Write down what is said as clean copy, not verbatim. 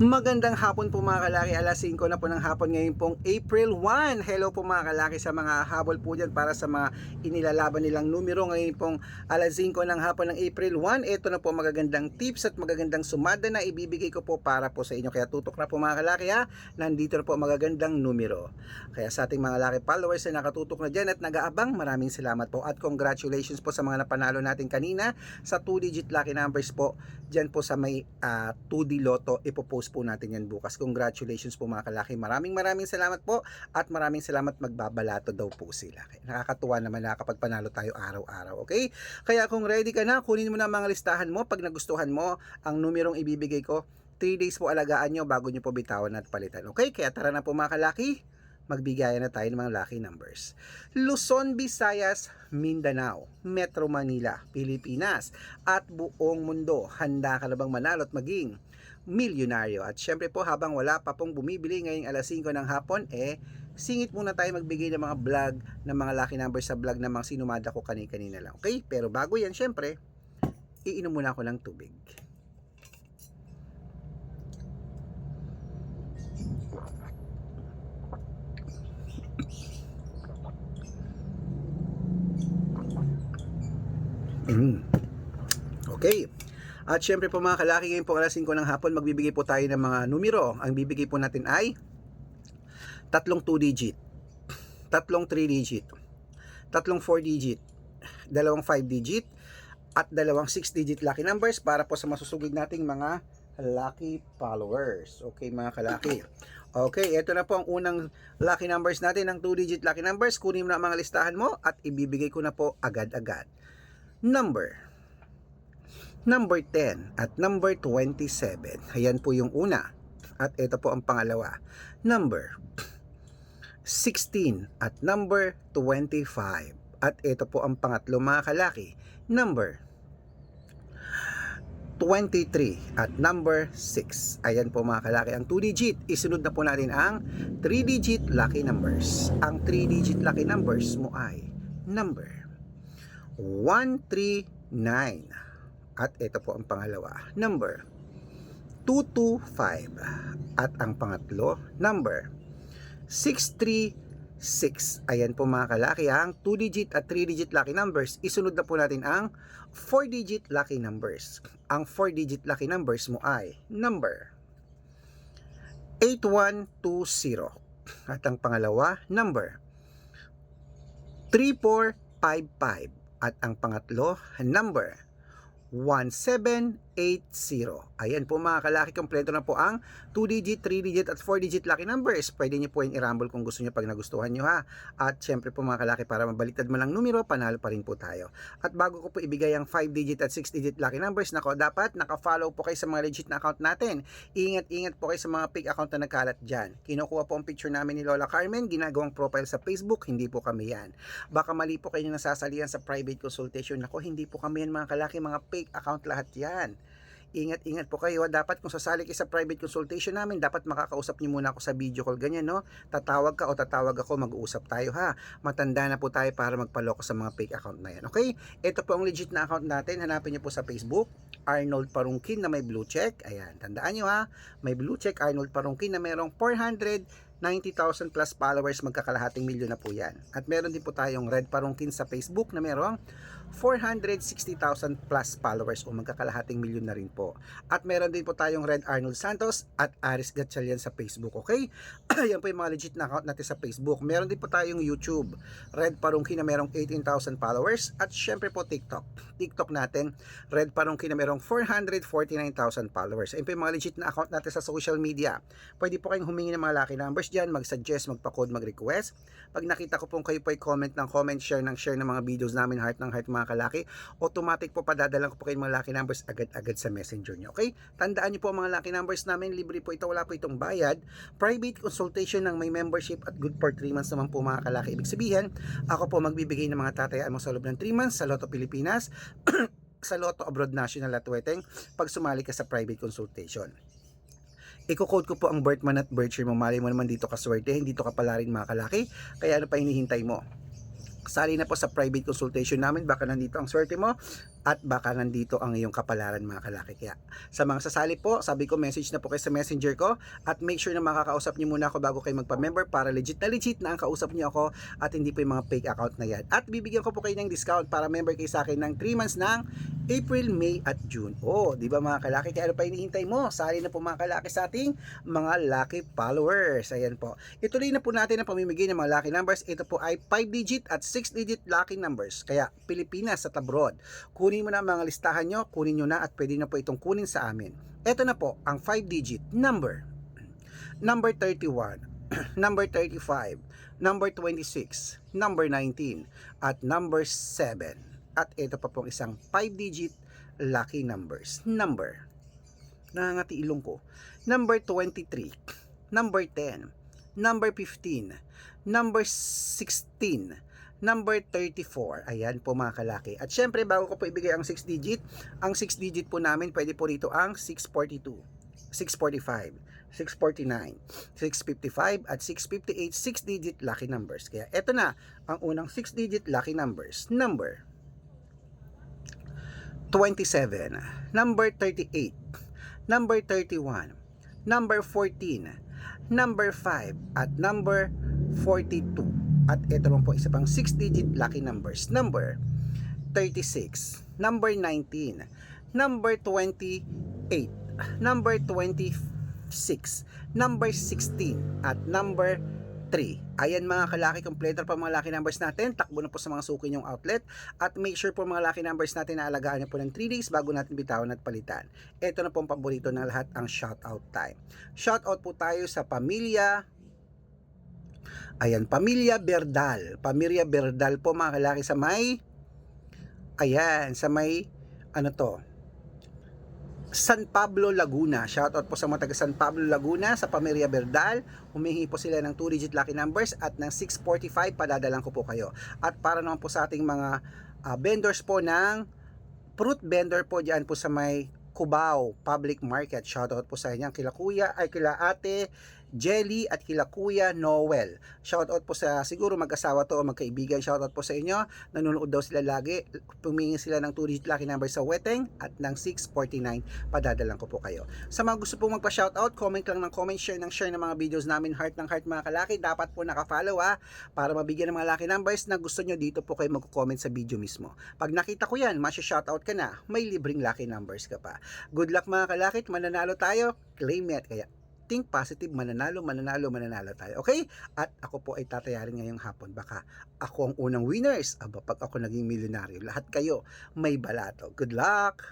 Magandang hapon po mga kalaki, alas 5 na po ng hapon ngayon pong April 1. Hello po mga kalaki sa mga habol po dyan para sa mga inilalaban nilang numero ngayon pong alas 5 ng hapon ng April 1. Ito na po magagandang tips at magagandang sumada na ibibigay ko po para po sa inyo. Kaya tutok na po mga kalaki ha, nandito na po magagandang numero. Kaya sa ating mga kalaki followers na nakatutok na dyan at nag-aabang, maraming salamat po at congratulations po sa mga napanalo natin kanina sa 2-digit lucky numbers po dyan po sa may 2D Lotto. Ipopost po natin yan bukas. Congratulations po mga kalaki. Maraming salamat po at maraming salamat, magbabalato daw po sila. Nakakatuwa naman na kapag panalo tayo araw-araw. Okay? Kaya kung ready ka na, kunin mo na mga listahan mo. Pag nagustuhan mo ang numerong ibibigay ko, 3 days po alagaan nyo bago nyo po bitawan at palitan. Okay? Kaya tara na po mga kalaki. Magbigayan na tayo ng mga lucky numbers. Luzon, Visayas, Mindanao, Metro Manila, Pilipinas, at buong mundo. Handa ka na bang manalo at maging milyonaryo? At syempre po, habang wala pa pong bumibili ngayong alas 5 ng hapon, singit muna tayo magbigay ng mga vlog, ng mga lucky numbers sa vlog ng mga sinumada ko kanina lang. Okay? Pero bago yan, syempre, iinom muna ako ng tubig. Okay. At syempre po mga kalaki, ngayon po alas 5 ng hapon, magbibigay po tayo ng mga numero. Ang bibigay po natin ay tatlong 2-digit, tatlong 3-digit, tatlong 4-digit, dalawang 5-digit, at dalawang 6-digit lucky numbers para po sa masusugid nating mga lucky followers. Okay mga kalaki. Okay, ito na po ang unang lucky numbers natin, ng 2-digit lucky numbers. Kunin mo na ang mga listahan mo at ibibigay ko na po agad-agad. Number 10 at number 27. Ayan po yung una. At ito po ang pangalawa. Number 16 at number 25. At ito po ang pangatlo mga kalaki. Number 23 at number 6. Ayan po mga kalaki ang 2-digit. Isunod na po natin ang 3-digit lucky numbers. Ang 3-digit lucky numbers mo ay number 139. At ito po ang pangalawa, number 225. At ang pangatlo, number 636. Ayan po mga kalaki, ang 2-digit at 3-digit lucky numbers. Isunod na po natin ang 4-digit lucky numbers. Ang 4-digit lucky numbers mo ay number 8120. At ang pangalawa, number 3455. At ang pangatlo, number 1780. Ayan po mga kalaki, kompleto na po ang 2-digit, 3-digit at 4-digit lucky numbers. Pwede nyo po yung i-rumble kung gusto nyo pag nagustuhan nyo ha. At syempre po mga kalaki, para mabaliktad mo lang numero, panalo pa rin po tayo. At bago ko po ibigay ang 5-digit at 6-digit lucky numbers, nako, dapat naka-follow po kayo sa mga legit na account natin. Ingat po kayo sa mga fake account na nagkalat dyan. Kinukuha po ang picture namin ni Lola Carmen, ginagawang profile sa Facebook, hindi po kami yan. Baka mali po kayo nasasalihan sa private consultation. Nako, hindi po kami yan mga kalaki, mga fake account lahat yan. Ingat po kayo. Dapat kung sasali kayo sa private consultation namin, dapat makakausap niyo muna ako sa video call, ganyan no. Tatawag ka o tatawag ako, mag-uusap tayo ha. Matanda na po tayo para magpaloko sa mga fake account na yan. Okay? Ito po ang legit na account natin. Hanapin niyo po sa Facebook, Arnold Parungkin na may blue check. Ayan, tandaan niyo ha. May blue check Arnold Parungkin na merong 490,000 plus followers, magkakalahating milyon na po yan. At meron din po tayong Red Parungkin sa Facebook na merong 460,000 plus followers o magkakalahating milyon na rin po. At meron din po tayong Red Arnold Santos at Aris Gatchalian sa Facebook, okay? Yan po yung mga legit na account natin sa Facebook. Meron din po tayong YouTube, Red Parungkin na merong 18,000 followers. At syempre po TikTok natin, Red Parungkin na merong 449,000 followers. Yan po yung mga legit na account natin sa social media. Pwede po kayong humingi ng mga lucky numbers dyan, mag-suggest, magpa-code, mag-request. Pag nakita ko pong kayo po ay comment ng comment, share ng mga videos namin, heart ng heart mga kalaki, automatic po padadalan ko po kayo mga lucky numbers agad-agad sa messenger nyo. Okay? Tandaan nyo po ang mga lucky numbers namin, libre po ito, wala po itong bayad. Private consultation ng may membership at good for 3 months naman po mga kalaki. Ibig sabihin, ako po magbibigay ng mga tatayaan mo sa loob ng 3 months sa Lotto Pilipinas, sa Lotto Abroad National at Weteng, pag sumali ka sa private consultation. Iko-code ko po ang birth month at birth year mo. Mali mo naman dito ka swerte, hindi to kapala rin mga kalaki. Kaya ano pa hinihintay mo? Sali na po sa private consultation namin, baka nandito ang swerte mo at baka nandito ang iyong kapalaran mga kalaki. Kaya sa mga sasali po, sabi ko message na po kayo sa messenger ko at make sure na makakausap niyo muna ako bago kayo magpa-member para legit na ang kausap niyo ako at hindi po yung mga fake account na yan. At bibigyan ko po kayo ng discount para member kayo sa akin ng 3 months ng April, May at June. Oh, di ba mga kalaki? Kaya ano pa hinihintay mo? Sali na po mga kalaki sa ating mga lucky followers. Ayan po. Ituloy na po natin ang pamimigay ng mga lucky numbers. Ito po ay 5-digit at 6-digit lucky numbers. Kaya Pilipinas at abroad. Kunin mo na ang mga listahan nyo, kunin nyo na at pwede na po itong kunin sa amin. Ito na po ang 5-digit number. Number 31, number 35, number 26, number 19, at number 7. At ito pa pong isang 5-digit lucky numbers. Number, nangangati ilong ko. Number 23, number 10, number 15, number 16, number 34. Ayan po mga kalaki. At syempre bago ko po ibigay ang 6 digit, ang 6 digit po namin pwede po rito ang 642, 645, 649, 655 at 658 6 digit lucky numbers. Kaya eto na ang unang 6 digit lucky numbers. Number 27, number 38, number 31, number 14, number 5 at number 42. At ito naman po isa pang 6-digit lucky numbers. Number 36, number 19, number 28, number 26, number 16, at number 3. Ayan mga kalaki, kompleto pa mga lucky numbers natin. Takbo na po sa mga suki nyong outlet. At make sure po mga lucky numbers natin na alagaan nyo po ng 3 days bago natin bitawan at palitan. Ito na po ang paborito ng lahat, ang shoutout time. Shoutout po tayo sa pamilya. Ayan, Pamilya Berdal. Pamilya Berdal po mga kalaki sa may, ayan, sa may, ano to, San Pablo, Laguna. Shoutout po sa mga taga San Pablo, Laguna, sa Pamilya Berdal. Humingi po sila ng 2-digit lucky numbers at ng 645, padadalan ko po kayo. At para naman po sa ating mga vendors po ng fruit vendor po dyan po sa may Cubao Public Market. Shoutout po sa inyo kila kuya, ay kila ate Jelly at kila Kuya Noel. Shoutout po sa siguro mag-asawa to o magkaibigan. Shoutout po sa inyo. Nanonood daw sila lagi. Pumingi sila ng 2-digit lucky number sa Weteng at ng 649. Padadalan ko po kayo. Sa mga gusto pong magpa-shoutout, comment lang ng comment, share ng mga videos namin. Heart ng heart mga kalaki. Dapat po naka-follow para mabigyan ng mga lucky numbers na gusto nyo. Dito po kayo mag-comment sa video mismo. Pag nakita ko yan, masya-shoutout ka na. May libreng lucky numbers ka pa. Good luck mga kalaki. Mananalo tayo. Claim it. Kaya think positive, mananalo tayo. Okay? At ako po ay tatayarin ngayong hapon. Baka ako ang unang winners. Aba, pag ako naging milyonaryo, lahat kayo may balato. Good luck!